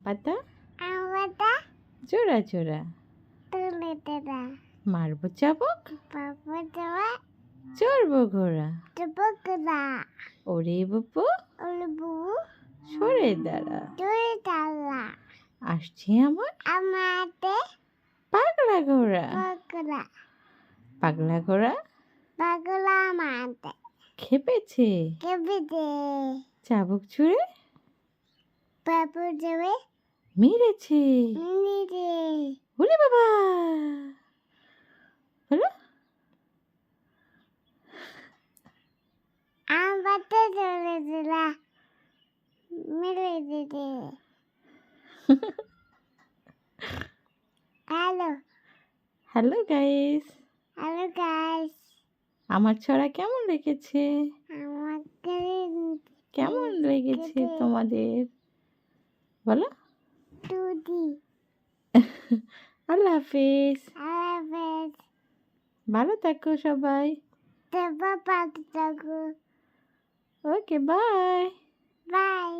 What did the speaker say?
পাতা আমপাতা জোড়া জোড়া তুলে দেবা মারবো চাবুক বাবু দেওয়া চড়বো ঘোড়া টুপকরা ওরে বুবু উলবু সরে দাঁড়া দুই তালা আসছে আমার আমাতে পাগলা ঘোড়া পকরা পাগলা ঘোড়া পাগলা আমাতে খেপেছে কেবিতে চাবুক ছুঁড়ে বাবু দেবে মেরেছে মিনিটে ওরে বাবা বলো আমপাতা তুলে দিলা মেরে দিতে hello hello guys hello guys আমার ছড়া কেমন লেগেছে আমাকে কেমন লেগেছে তোমাদের বলো টুদি আল্লাহ হাফিজ আলাবেদ ভালো থাকো সবাই দেবা পাতা ওকে বাই বাই